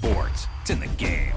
sports. It's in the game.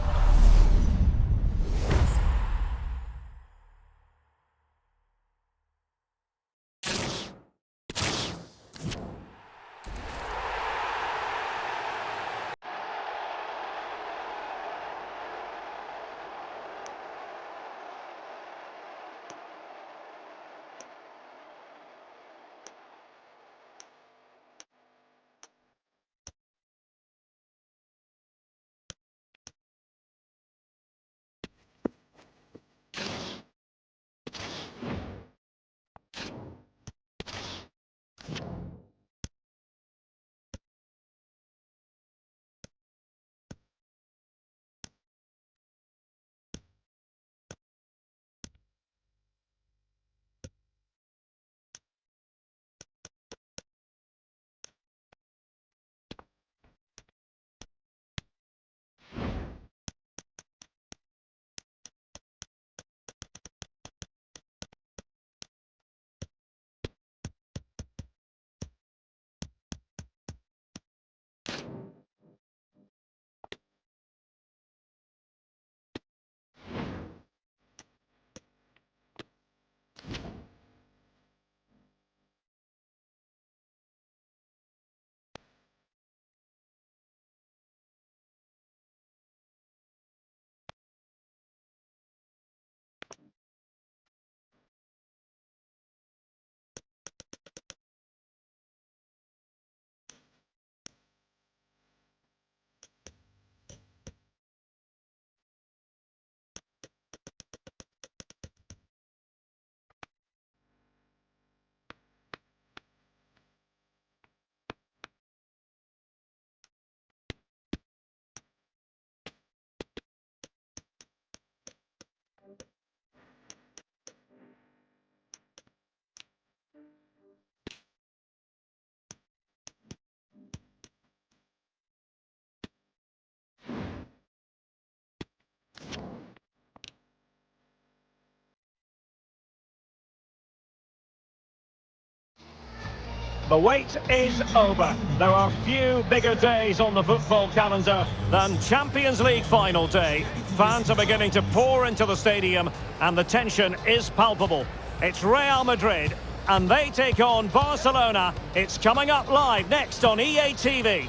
The wait is over. There are few bigger days on the football calendar than Champions League final day. Fans are beginning to pour into the stadium and the tension is palpable. It's Real Madrid and they take on Barcelona. It's coming up live next on EA TV.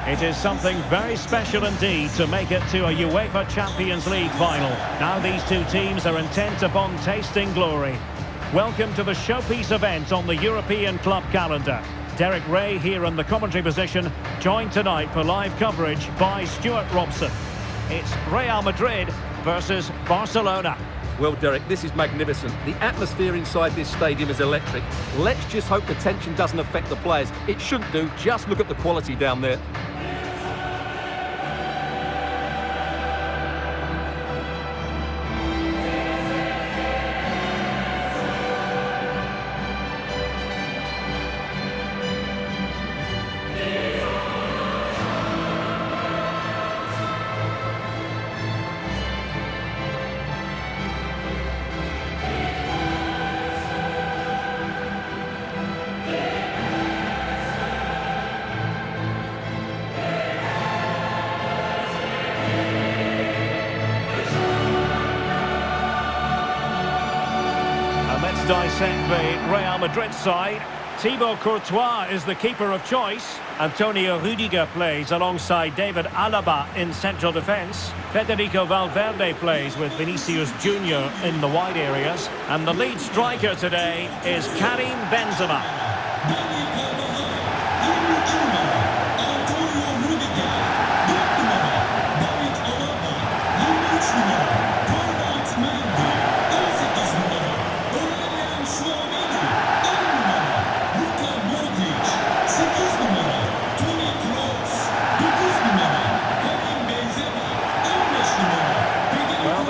It is something very special indeed to make it to a UEFA Champions League final. Now these two teams are intent upon tasting glory. Welcome to the showpiece event on the European club calendar. Derek Ray here in the commentary position, joined tonight for live coverage by Stuart Robson. It's Real Madrid versus Barcelona. Well, Derek, this is magnificent. The atmosphere inside this stadium is electric. Let's just hope the tension doesn't affect the players. It shouldn't do. Just look at the quality down there. Dissect the Real Madrid side. Thibaut Courtois is the keeper of choice. Antonio Rudiger plays alongside David Alaba in central defence. Federico Valverde plays with Vinicius Junior in the wide areas. And the lead striker today is Karim Benzema.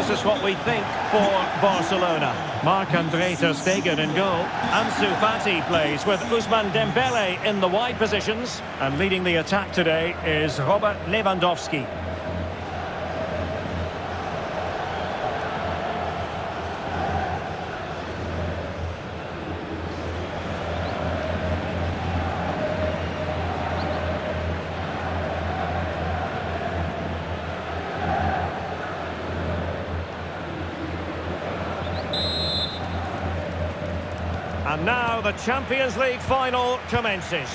This is what we think for Barcelona. Marc-André ter Stegen in goal. Ansu Fati plays with Ousmane Dembele in the wide positions. And leading the attack today is Robert Lewandowski. And now the Champions League final commences.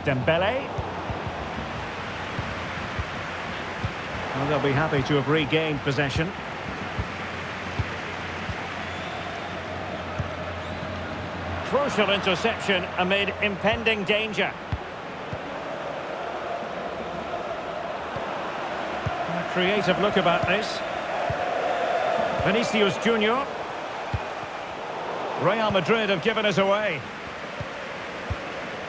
Dembele. Well, they'll be happy to have regained possession. Crucial interception amid impending danger. A creative look about this. Vinicius Junior. Real Madrid have given us away.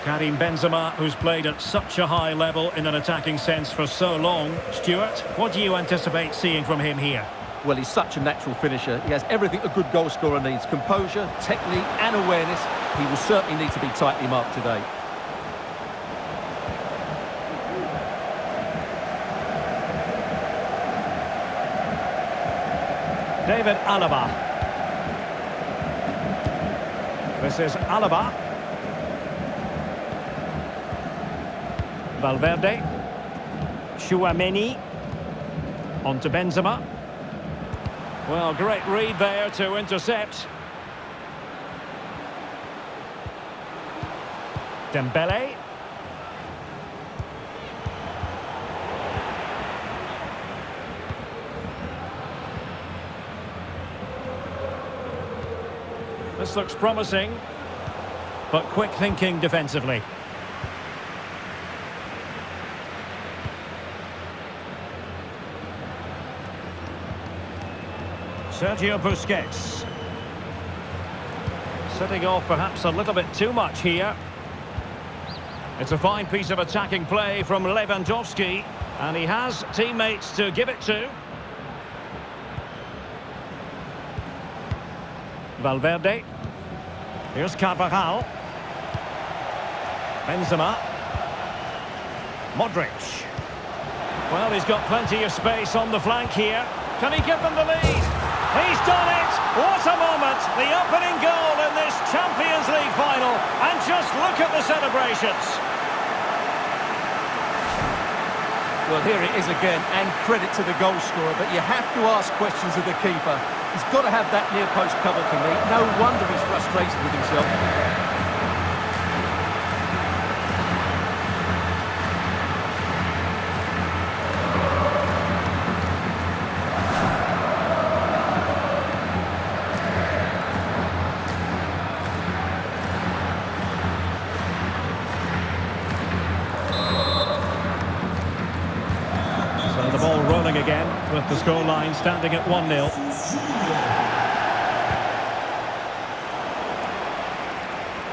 Karim Benzema, who's played at such a high level in an attacking sense for so long. Stuart, what do you anticipate seeing from him here? Well, he's such a natural finisher. He has everything a good goal scorer needs. Composure, technique and awareness. He will certainly need to be tightly marked today. David Alaba. This is Alaba. Valverde. Tchouaméni. On to Benzema. Well, great read there to intercept. Dembele. This looks promising, but quick thinking defensively. Sergio Busquets. Setting off perhaps a little bit too much here. It's a fine piece of attacking play from Lewandowski, and he has teammates to give it to. Valverde. Here's Carvajal. Benzema. Modric. Well, he's got plenty of space on the flank here. Can he give them the lead? He's done it! What a moment! The opening goal in this Champions League final. And just look at the celebrations. Well, here it is again, and credit to the goal scorer, but you have to ask questions of the keeper. He's got to have that near post covered for me. No wonder he's frustrated with himself. The ball rolling again with the scoreline standing at 1-0.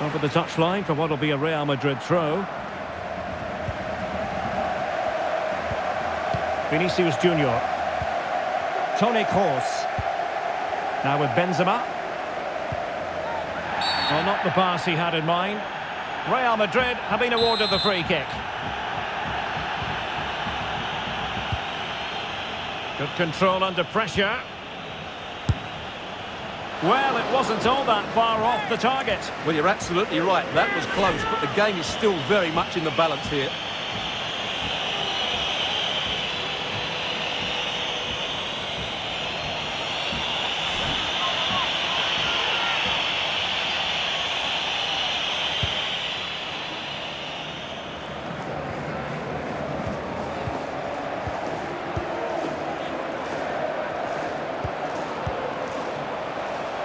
Over the touchline for what will be a Real Madrid throw. Vinicius Junior. Toni Kroos. Now with Benzema. Well, not the pass he had in mind. Real Madrid have been awarded the free kick. Good control under pressure. Well, it wasn't all that far off the target. Well, you're absolutely right. That was close, but the game is still very much in the balance here.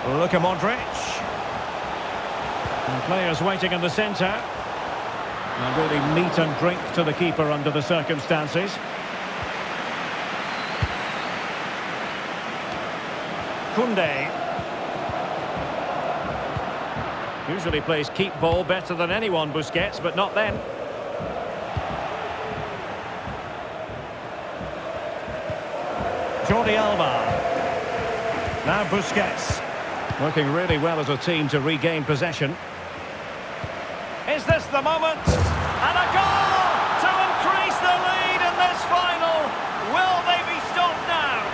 Look at Modric. And players waiting in the centre. And really meat and drink to the keeper under the circumstances. Koundé. Usually plays keep ball better than anyone, Busquets, but not then. Jordi Alba. Now Busquets. Working really well as a team to regain possession. Is this the moment? And a goal to increase the lead in this final. Will they be stopped now?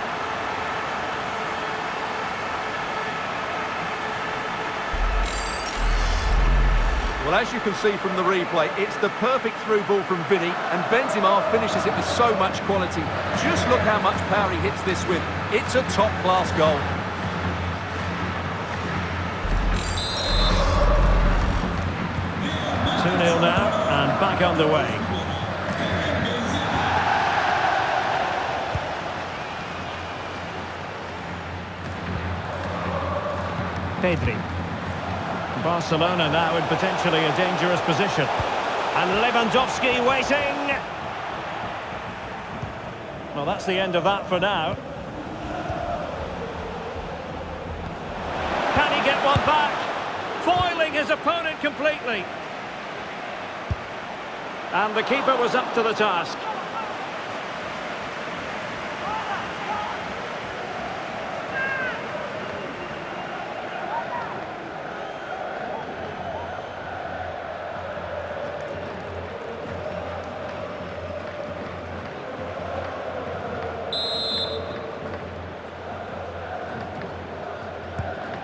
Well, Well, as you can see from the replay, it's the perfect through ball from Vinny, and Benzema finishes it with so much quality. Just look how much power he hits this with. It's a top-class goal. Two 0 now, and back underway. Pedri. Barcelona now in potentially a dangerous position. And Lewandowski waiting. Well, that's the end of that for now. Can he get one back? Foiling his opponent completely. And the keeper was up to the task.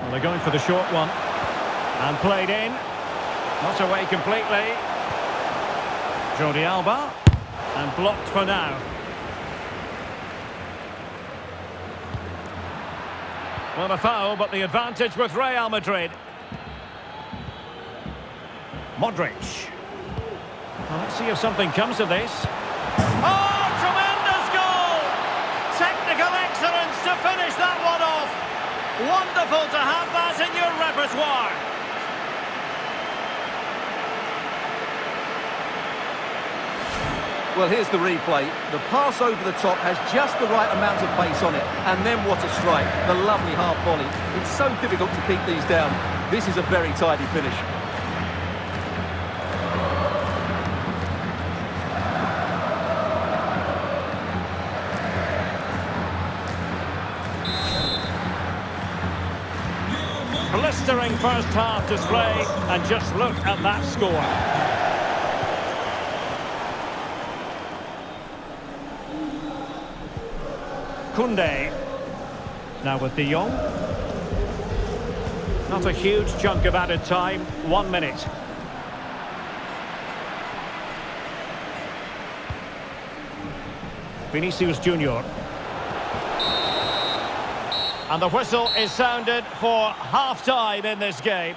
Well, they're going for the short one. And played in. Not away completely. Jordi Alba. And blocked for now. Well, a foul, but the advantage with Real Madrid. Modric. Well, let's see if something comes of this. Oh, tremendous goal! Technical excellence to finish that one off. Wonderful to have that in your repertoire. Well, here's the replay. The pass over the top has just the right amount of pace on it. And then what a strike. The lovely half volley. It's so difficult to keep these down. This is a very tidy finish. Blistering first half display, and just look at that score. Koundé. Now with De Jong. Not a huge chunk of added time, 1 minute. Vinicius Junior. And the whistle is sounded for half-time in this game.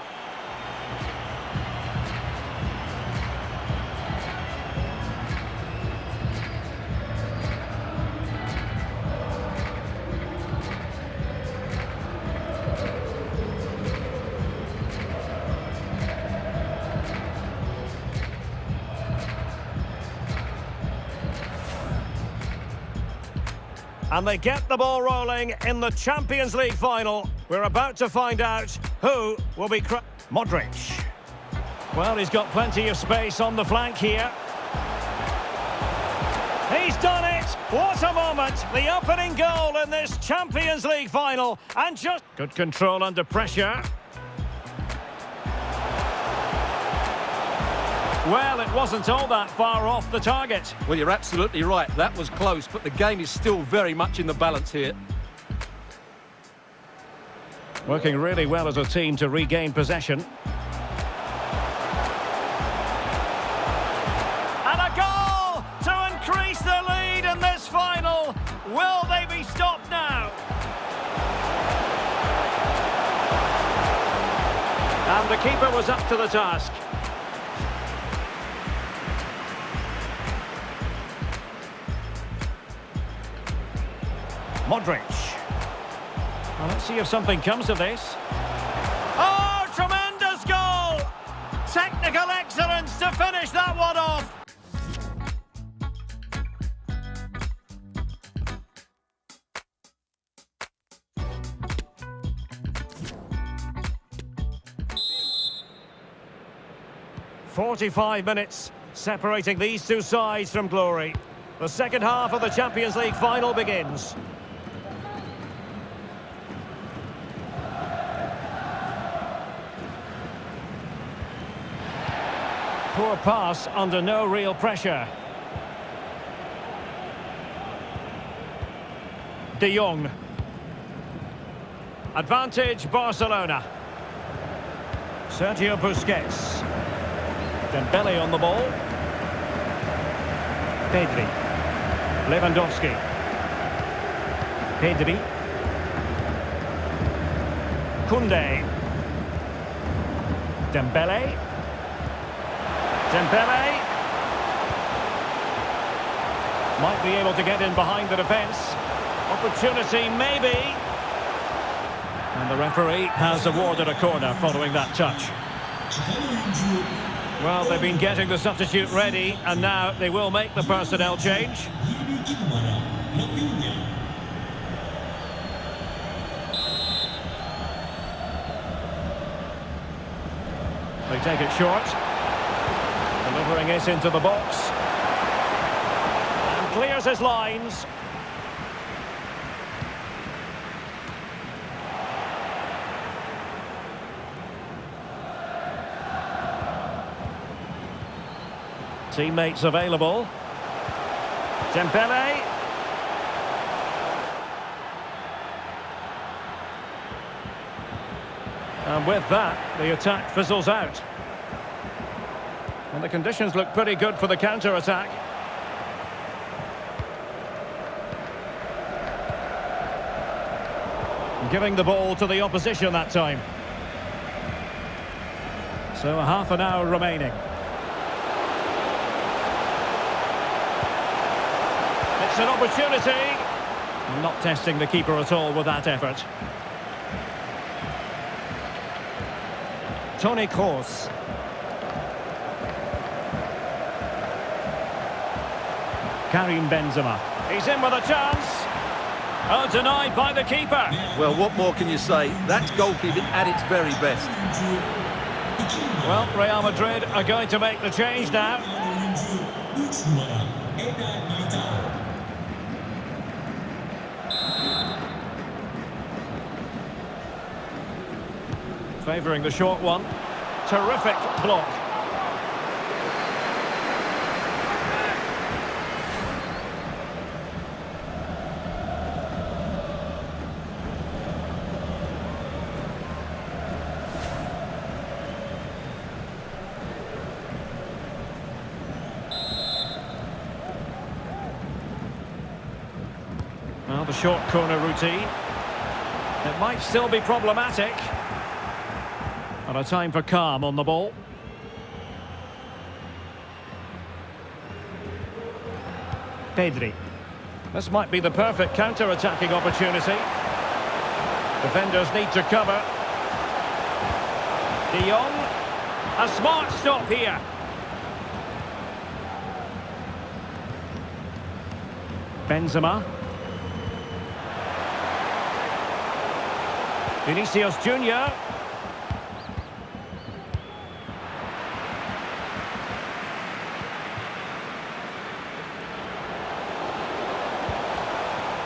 And they get the ball rolling in the Champions League final. We're about to find out who will be... Modric. Well, he's got plenty of space on the flank here. He's done it! What a moment! The opening goal in this Champions League final. And just... Good control under pressure. Well, it wasn't all that far off the target. Well, you're absolutely right. That was close, but the game is still very much in the balance here. Working really well as a team to regain possession. And a goal to increase the lead in this final. Will they be stopped now? And the keeper was up to the task. Modric. Well, let's see if something comes of this. Oh, tremendous goal! Technical excellence to finish that one off. "45 minutes separating these two sides from glory. The second half of the Champions League final begins. Poor pass under no real pressure. De Jong. Advantage Barcelona. Sergio Busquets. Dembele on the ball. Pedri. Lewandowski. Pedri. Koundé. Dembele. Dembele. Might be able to get in behind the defence. Opportunity, maybe. And the referee has awarded a corner following that touch. Well, they've been getting the substitute ready, and now they will make the personnel change. They take it short. Delivering it into the box. And clears his lines. Teammates available. Dembele. And with that, the attack fizzles out. And the conditions look pretty good for the counter-attack. Giving the ball to the opposition that time. So half an hour remaining. It's an opportunity. Not testing the keeper at all with that effort. Toni Kroos. Karim Benzema. He's in with a chance. Oh, denied by the keeper. Well, what more can you say? That's goalkeeping at its very best. Well, Real Madrid are going to make the change now. Favouring the short one. Terrific block. Well, the short corner routine. It might still be problematic. And a time for calm on the ball. Pedri. This might be the perfect counter-attacking opportunity. Defenders need to cover. De Jong. A smart stop here. Benzema. Vinicius Junior.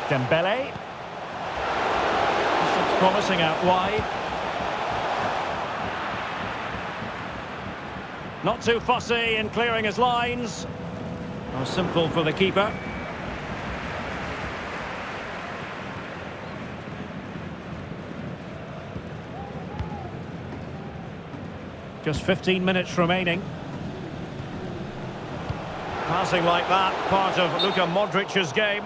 Dembele. This looks promising out wide. Not too fussy in clearing his lines. Oh, simple for the keeper. Just 15 minutes remaining. Passing like that, part of Luka Modric's game.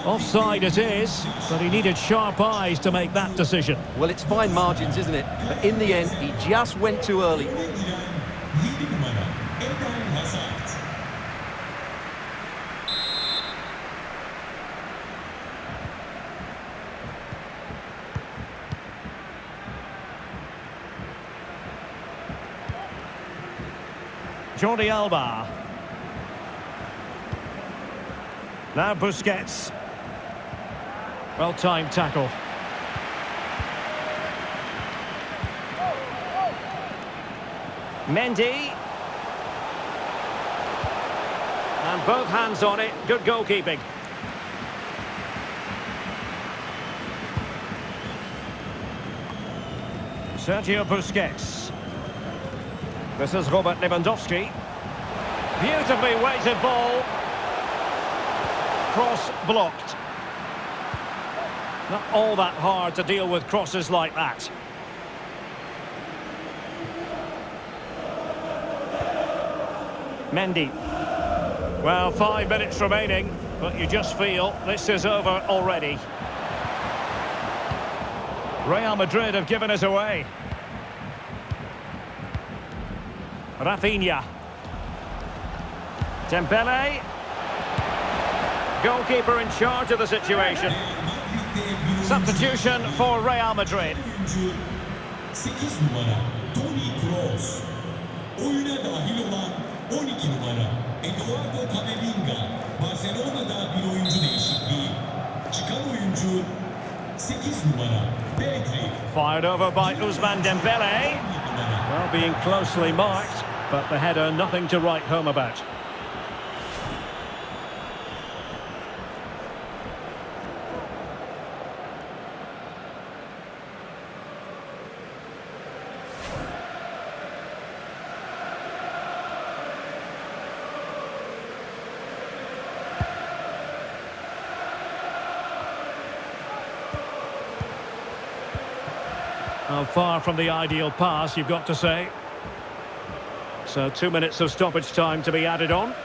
Offside it is, but he needed sharp eyes to make that decision. Well, it's fine margins, isn't it? But in the end, he just went too early. Jordi Alba. Now Busquets. Well-timed tackle. Mendy. And both hands on it. Good goalkeeping. Sergio Busquets. This is Robert Lewandowski. Beautifully weighted ball. Cross blocked. Not all that hard to deal with crosses like that. Mendy. Well, 5 minutes remaining, but you just feel this is over already. Real Madrid have given us away. Rafinha. Dembele. Goalkeeper in charge of the situation. Substitution for Real Madrid. Fired over by Ousmane Dembele. Well, being closely marked, but the header nothing to write home about. Well, far from the ideal pass, you've got to say. So 2 minutes of stoppage time to be added on.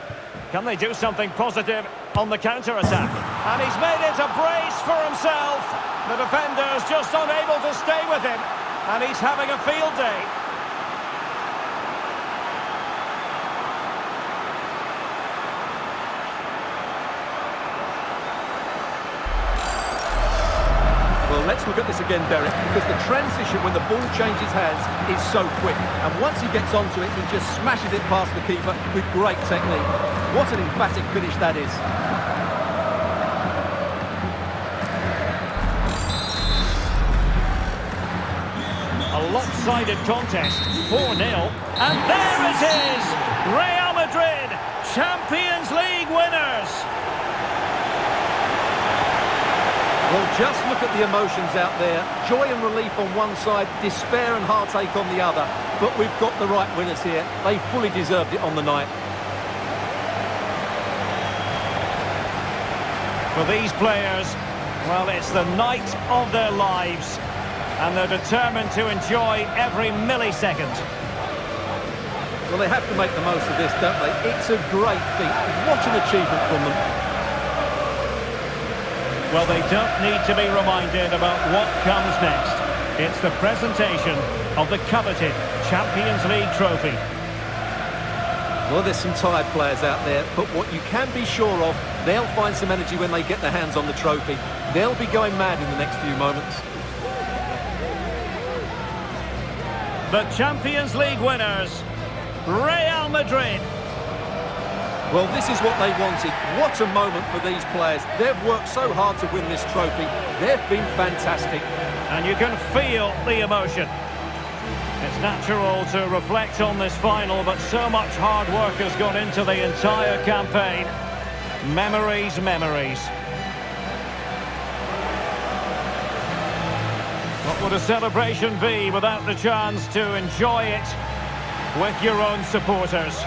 Can they do something positive on the counter-attack? And he's made it a brace for himself. The defender's just unable to stay with him. And he's having a field day. Well, let's look at this again, Derek, because the transition when the ball changes hands is so quick. And once he gets onto it, he just smashes it past the keeper with great technique. What an emphatic finish that is. A lopsided contest, 4-0. And there it is! Real Madrid, Champions League winners! Well, just look at the emotions out there. Joy and relief on one side, despair and heartache on the other. But we've got the right winners here. They fully deserved it on the night. For these players, well, it's the night of their lives. And they're determined to enjoy every millisecond. Well, they have to make the most of this, don't they? It's a great feat. What an achievement from them. Well, they don't need to be reminded about what comes next. It's the presentation of the coveted Champions League trophy. Well, there's some tired players out there, but what you can be sure of, they'll find some energy when they get their hands on the trophy. They'll be going mad in the next few moments. The Champions League winners, Real Madrid. Well, this is what they wanted. What a moment for these players. They've worked so hard to win this trophy. They've been fantastic. And you can feel the emotion. It's natural to reflect on this final, but so much hard work has gone into the entire campaign. Memories, memories. What would a celebration be without the chance to enjoy it with your own supporters?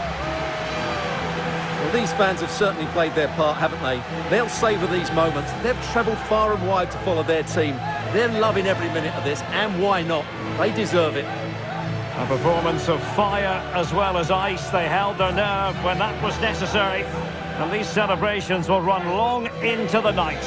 Well, these fans have certainly played their part, haven't they? They'll savour these moments. They've travelled far and wide to follow their team. They're loving every minute of this, and why not? They deserve it. A performance of fire as well as ice. They held their nerve when that was necessary. And these celebrations will run long into the night.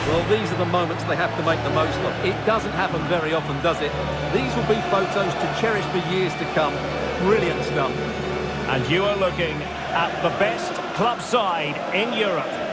Well, these are the moments they have to make the most of. It doesn't happen very often, does it? These will be photos to cherish for years to come. Brilliant stuff. And you are looking at the best club side in Europe.